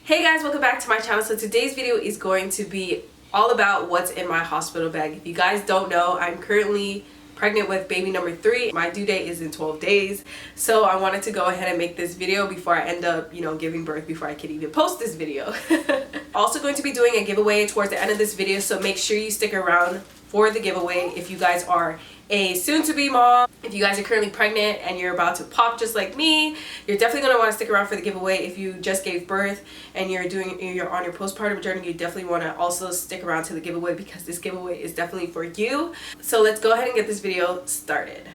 Hey guys, welcome back to my channel. So today's video is going to be all about what's in my hospital bag. If you guys don't know, I'm currently pregnant with baby number 3. My due date is in 12 days. So I wanted to go ahead and make this video before I end up, giving birth before I can even post this video. Also going to be doing a giveaway towards the end of this video, so make sure you stick around for the giveaway if you guys are a soon-to-be mom. If you guys are currently pregnant and you're about to pop just like me, you're definitely going to want to stick around for the giveaway. If you just gave birth and you're on your postpartum journey, you definitely want to also stick around to the giveaway because this giveaway is definitely for you. So let's go ahead and get this video started.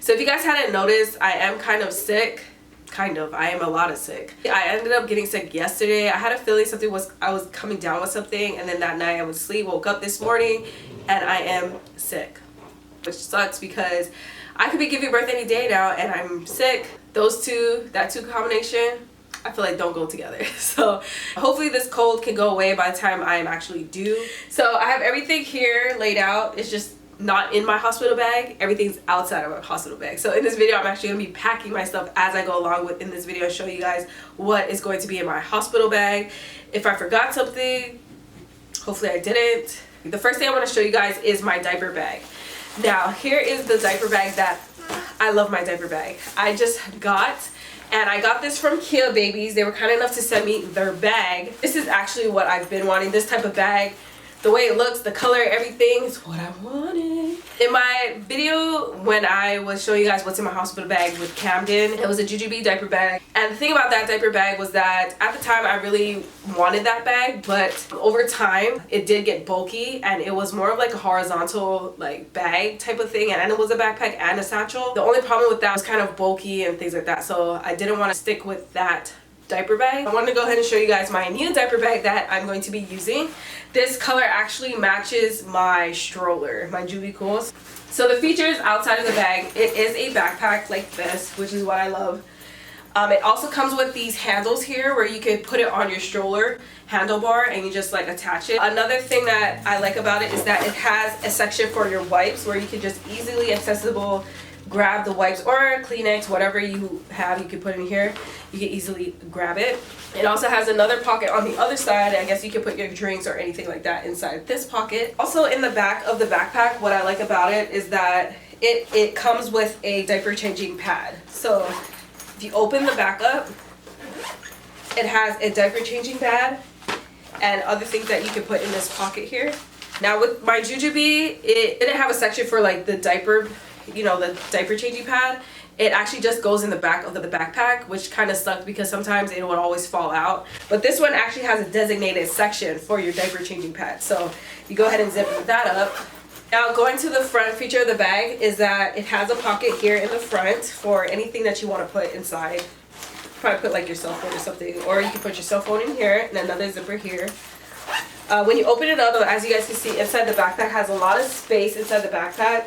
So if you guys hadn't noticed, I am kind of sick. I am a lot of sick. I ended up getting sick yesterday. I had a feeling I was coming down with something, and then that night I was asleep, woke up this morning, and I am sick. Which sucks because I could be giving birth any day now and I'm sick. That two combination, I feel like don't go together. So hopefully this cold can go away by the time I am actually due. So I have everything here laid out. It's just not in my hospital bag. Everything's outside of my hospital bag. So in this video, I'm actually going to be packing my stuff as I go along in this video and show you guys what is going to be in my hospital bag. If I forgot something, hopefully I didn't. The first thing I want to show you guys is my diaper bag. Now here is the diaper bag that I love. My diaper bag I just got, and I got this from Kia Babies. They were kind enough to send me their bag. This is actually what I've been wanting, this type of bag. The way it looks, the color, everything is what I wanted. In my video when I was showing you guys what's in my hospital bag with Kamden, it was a jujube diaper bag. And the thing about that diaper bag was that at the time I really wanted that bag, but over time it did get bulky and it was more of like a horizontal bag type of thing, and it was a backpack and a satchel. The only problem with that was kind of bulky and things like that, so I didn't want to stick with that diaper bag. I wanted to go ahead and show you guys my new diaper bag that I'm going to be using. This color actually matches my stroller, my Juvie Cools. So the features outside of the bag, it is a backpack like this, which is what I love. It also comes with these handles here where you can put it on your stroller handlebar and you just attach it. Another thing that I like about it is that it has a section for your wipes where you can just easily accessible grab the wipes or Kleenex, whatever you have, you can put in here. You can easily grab it. It also has another pocket on the other side. I guess you can put your drinks or anything like that inside this pocket. Also in the back of the backpack, what I like about it is that it comes with a diaper changing pad. So if you open the back up, it has a diaper changing pad and other things that you can put in this pocket here. Now with my jujube, it didn't have a section for the diaper, the diaper changing pad. It actually just goes in the back of the backpack, which kind of sucked because sometimes it would always fall out. But this one actually has a designated section for your diaper changing pad. So you go ahead and zip that up. Now going to the front feature of the bag is that it has a pocket here in the front for anything that you want to put inside. Probably put your cell phone or something, or you can put your cell phone in here and another zipper here. When you open it up, as you guys can see, inside the backpack has a lot of space inside the backpack.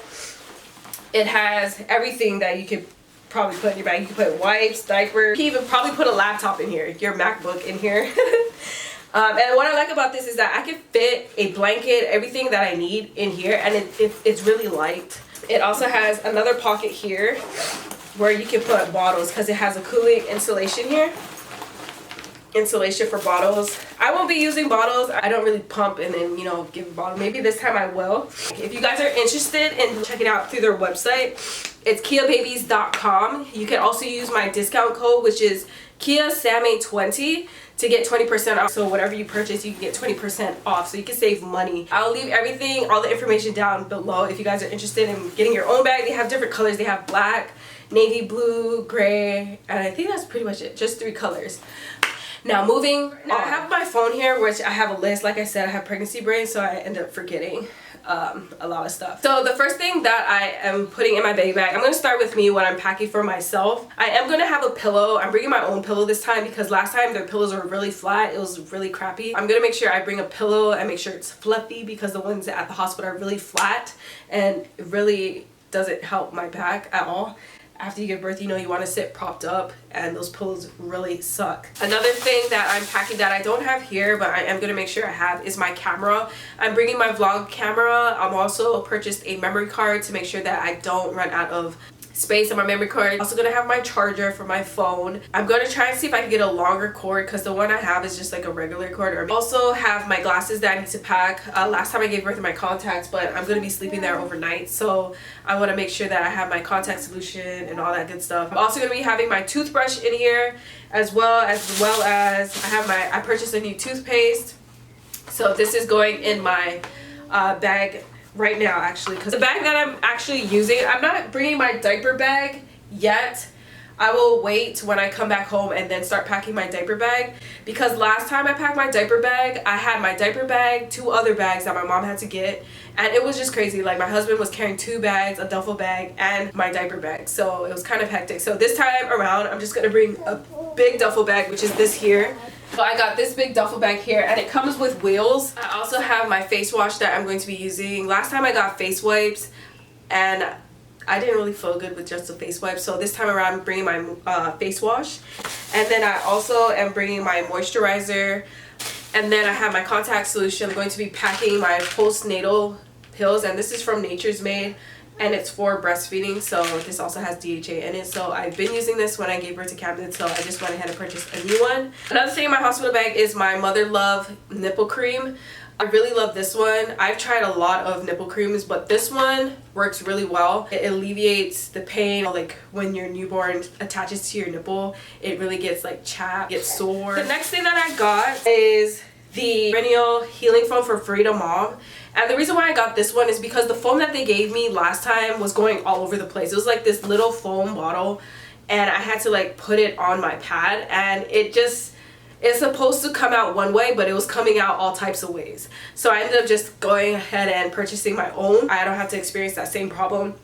It has everything that you could probably put in your bag. You can put wipes, diapers. You can even probably put a laptop in here, your MacBook in here. And what I like about this is that I can fit a blanket, everything that I need in here, and it's really light. It also has another pocket here where you can put bottles because it has a cooling insulation here. Insulation for bottles. I won't be using bottles. I don't really pump and then give a bottle. Maybe this time I will. If you guys are interested in checking out through their website, it's kiababies.com. You can also use my discount code, which is KiaSammay20, to get 20% off. So whatever you purchase, you can get 20% off, so you can save money. I'll leave everything, all the information down below if you guys are interested in getting your own bag. They have different colors. They have black, navy blue, gray, and I think that's pretty much it. Just 3 colors. Now moving on. I have my phone here, which I have a list. Like I said, I have pregnancy brain, so I end up forgetting a lot of stuff. So the first thing that I am putting in my baby bag, I'm going to start with me, what I'm packing for myself. I am going to have a pillow. I'm bringing my own pillow this time because last time their pillows were really flat. It was really crappy. I'm going to make sure I bring a pillow and make sure it's fluffy because the ones at the hospital are really flat and it really doesn't help my back at all. after you give birth, you know, you want to sit propped up, and those pillows really suck. Another thing that I'm packing that I don't have here, but I am going to make sure I have, is my camera. I'm bringing my vlog camera. I'm also purchased a memory card to make sure that I don't run out of space on my memory card. Also gonna have my charger for my phone. I'm gonna try and see if I can get a longer cord because the one I have is just like a regular cord. I also have my glasses that I need to pack. Last time I gave birth to my contacts, but I'm gonna be sleeping there overnight, so I want to make sure that I have my contact solution and all that good stuff. I'm also gonna be having my toothbrush in here, as well as I purchased a new toothpaste. So this is going in my bag right now, actually, because the bag that I'm actually using, I'm not bringing my diaper bag yet. I will wait when I come back home and then start packing my diaper bag, because last time I packed my diaper bag, I had my diaper bag, 2 other bags that my mom had to get, and it was just crazy. Like, my husband was carrying 2 bags, a duffel bag and my diaper bag, so it was kind of hectic. So this time around, I'm just gonna bring a big duffel bag, which is this here. So I got this big duffel bag here, and it comes with wheels. I also have my face wash that I'm going to be using. Last time I got face wipes, and I didn't really feel good with just the face wipes. So this time around, I'm bringing my face wash. And then I also am bringing my moisturizer. And then I have my contact solution. I'm going to be packing my postnatal pills, and this is from Nature's Made. And it's for breastfeeding, so this also has DHA in it. So I've been using this when I gave birth to Kamden, so I just went ahead and purchased a new one. Another thing in my hospital bag is my Mother Love nipple cream. I really love this one. I've tried a lot of nipple creams, but this one works really well. It alleviates the pain, like when your newborn attaches to your nipple. It really gets like chapped, gets sore. The next thing that I got is the perennial healing foam for Freedom Mom. And the reason why I got this one is because the foam that they gave me last time was going all over the place. It was like this little foam bottle, and I had to like put it on my pad, and it's supposed to come out one way, but it was coming out all types of ways. So I ended up just going ahead and purchasing my own. I don't have to experience that same problem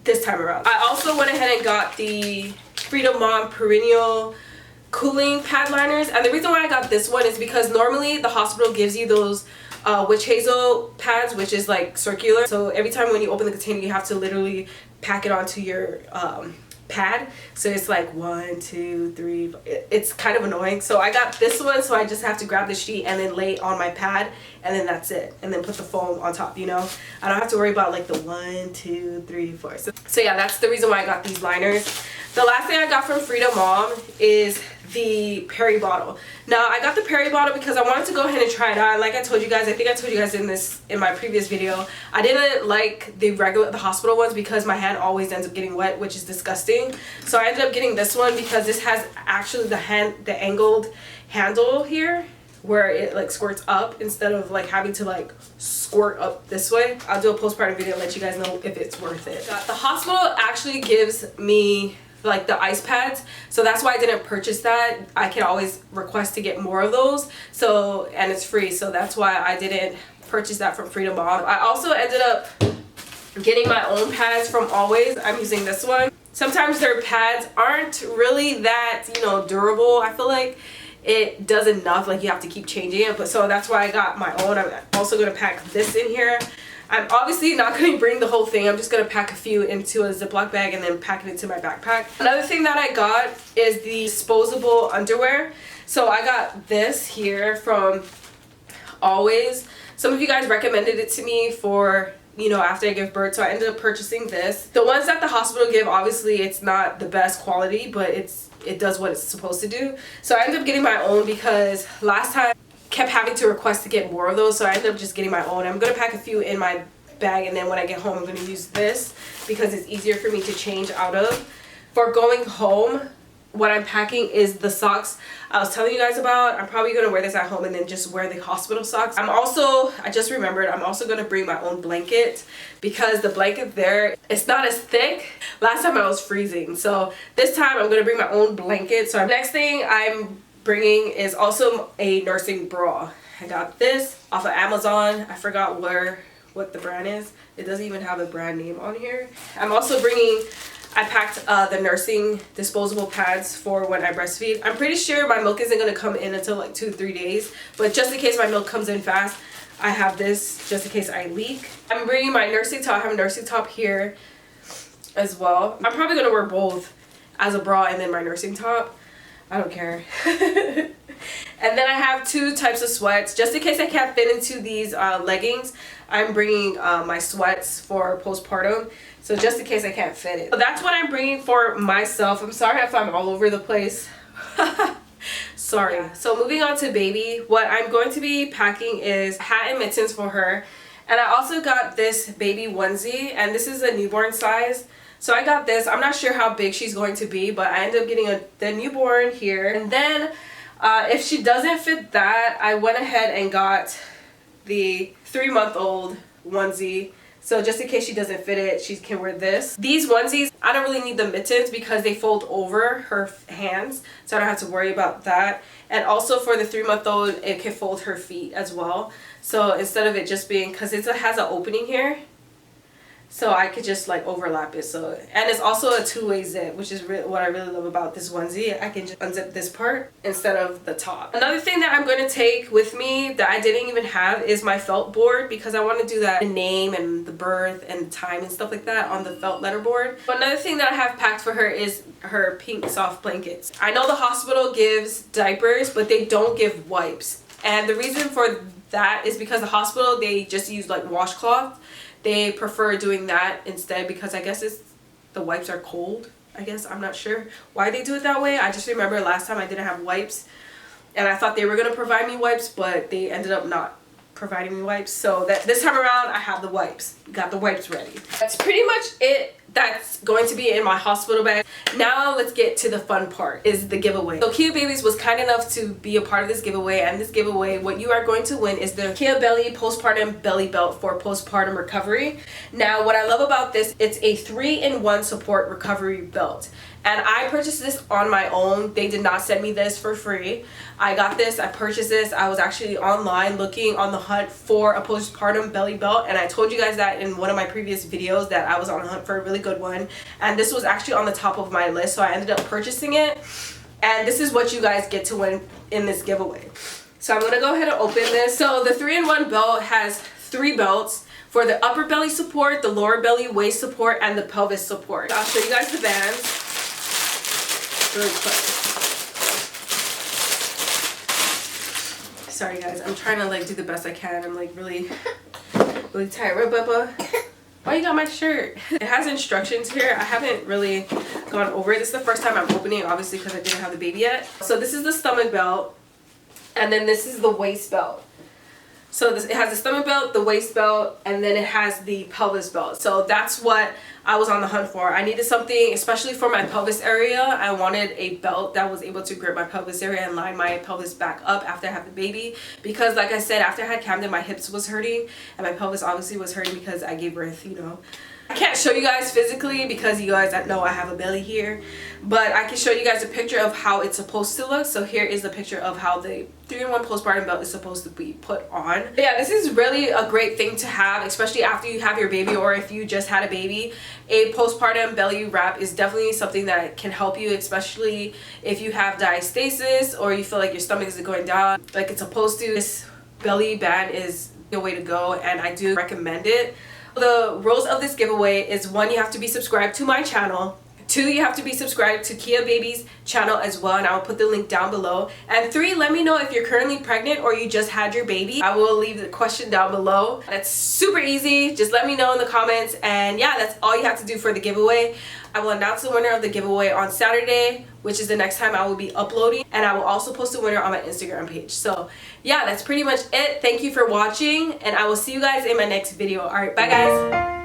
this time around. I also went ahead and got the Freedom Mom perennial cooling pad liners, and the reason why I got this one is because normally the hospital gives you those witch hazel pads, which is like circular, so every time when you open the container you have to literally pack it onto your pad, so it's like 1 2 3, it's kind of annoying. So I got this one, so I just have to grab the sheet and then lay it on my pad, and then that's it, and then put the foam on top, you know. I don't have to worry about like the 1 2 3 4. So yeah, that's the reason why I got these liners. The last thing I got from Freedom Mom is the Perry bottle. Now I got the Perry bottle because I wanted to go ahead and try it on. Like I told you guys, I think I told you guys in my previous video, I didn't like the hospital ones because my hand always ends up getting wet, which is disgusting. So I ended up getting this one because this has actually the angled handle here, where it like squirts up instead of like having to like squirt up this way. I'll do a postpartum video and let you guys know if it's worth it. The hospital actually gives me like the ice pads, so that's why I didn't purchase that. I can always request to get more of those, so, and it's free, so that's why I didn't purchase that from Freedom Mom. I also ended up getting my own pads from Always. I'm using this one. Sometimes their pads aren't really that, you know, durable. I feel like it does enough, like you have to keep changing it, but so that's why I got my own. I'm also going to pack this in here. I'm obviously not going to bring the whole thing. I'm just going to pack a few into a Ziploc bag and then pack it into my backpack. Another thing that I got is the disposable underwear. So I got this here from Always. Some of you guys recommended it to me for, you know, after I give birth, so I ended up purchasing this. The ones that the hospital give, obviously it's not the best quality, but it does what it's supposed to do. So I ended up getting my own because last time kept having to request to get more of those, so I ended up just getting my own. I'm gonna pack a few in my bag, and then when I get home I'm gonna use this because it's easier for me to change out of. For going home, what I'm packing is the socks I was telling you guys about. I'm probably gonna wear this at home and then just wear the hospital socks. I just remembered, I'm also gonna bring my own blanket because the blanket there, it's not as thick. Last time I was freezing, so this time I'm gonna bring my own blanket. So next thing I'm bringing is also a nursing bra. I got this off of Amazon. I forgot what the brand is. It doesn't even have a brand name on here. I'm also bringing, I packed the nursing disposable pads for when I breastfeed. I'm pretty sure my milk isn't going to come in until like 2-3 days, but just in case my milk comes in fast, I have this just in case I leak. I'm bringing my nursing top. I have a nursing top here. as well. I'm probably gonna wear both as a bra and then my nursing top. I don't care. And then I have 2 types of sweats. Just in case I can't fit into these leggings, I'm bringing my sweats for postpartum. So just in case I can't fit it. So that's what I'm bringing for myself. I'm sorry if I'm all over the place. Sorry. Yeah. So moving on to baby, what I'm going to be packing is hat and mittens for her. And I also got this baby onesie, and this is a newborn size. So I got this. I'm not sure how big she's going to be, but I ended up getting the newborn here. And then if she doesn't fit that, I went ahead and got the 3-month-old onesie. So just in case she doesn't fit it, she can wear this. These onesies, I don't really need the mittens because they fold over her hands, so I don't have to worry about that. And also for the 3-month-old, it can fold her feet as well. So instead of it just being, because it has an opening here, so I could just like overlap it. So, and it's also a 2-way zip, which is what I really love about this onesie. I can just unzip this part instead of the top. Another thing that I'm going to take with me that I didn't even have is my felt board, because I want to do that, the name and the birth and the time and stuff like that on the felt letter board. But another thing that I have packed for her is her pink soft blankets. I know the hospital gives diapers, but they don't give wipes. And the reason for that is because the hospital, they just use like washcloth. They prefer doing that instead because I guess the wipes are cold. I guess I'm not sure why they do it that way. I just remember last time I didn't have wipes and I thought they were going to provide me wipes, but they ended up not providing me wipes. So that this time around I have the wipes. Got the wipes ready. That's pretty much it. That's going to be in my hospital bag. Now let's get to the fun part, is the giveaway. So Kia Babies was kind enough to be a part of this giveaway, and this giveaway, what you are going to win is the Kia Belly Postpartum Belly Belt for postpartum recovery. Now what I love about this, it's a 3-in-1 support recovery belt. And I purchased this on my own. They did not send me this for free. I got this, I purchased this. I was actually online looking on the hunt for a postpartum belly belt, and I told you guys that in one of my previous videos that I was on the hunt for a really good one. And this was actually on the top of my list, so I ended up purchasing it. And this is what you guys get to win in this giveaway. So I'm gonna go ahead and open this. So the 3-in-1 belt has 3 belts for the upper belly support, the lower belly waist support, and the pelvis support. I'll show you guys the bands really quick. Sorry guys, I'm trying to like do the best I can. I'm like really tired. Right, Bubba? Why you got my shirt? It has instructions here. I haven't really gone over it. This is the first time I'm opening it, obviously, because I didn't have the baby yet. So this is the stomach belt, and then this is the waist belt. So it has the stomach belt, the waist belt, and then it has the pelvis belt. So that's what I was on the hunt for. I needed something, especially for my pelvis area. I wanted a belt that was able to grip my pelvis area and line my pelvis back up after I had the baby. Because like I said, after I had Kamden, my hips was hurting, and my pelvis obviously was hurting because I gave birth, you know. I can't show you guys physically because you guys know I have a belly here, but I can show you guys a picture of how it's supposed to look. So here is the picture of how the 3-in-1 postpartum belt is supposed to be put on. But yeah, this is really a great thing to have, especially after you have your baby or if you just had a baby. A postpartum belly wrap is definitely something that can help you, especially if you have diastasis or you feel like your stomach is going down like it's supposed to. This belly band is the way to go, and I do recommend it. The rules of this giveaway is 1, you have to be subscribed to my channel. 2, you have to be subscribed to Kia Baby's channel as well, and I will put the link down below. And 3, let me know if you're currently pregnant or you just had your baby. I will leave the question down below. That's super easy. Just let me know in the comments, and yeah, that's all you have to do for the giveaway. I will announce the winner of the giveaway on Saturday, which is the next time I will be uploading, and I will also post the winner on my Instagram page. So yeah, that's pretty much it. Thank you for watching, and I will see you guys in my next video. All right, bye guys.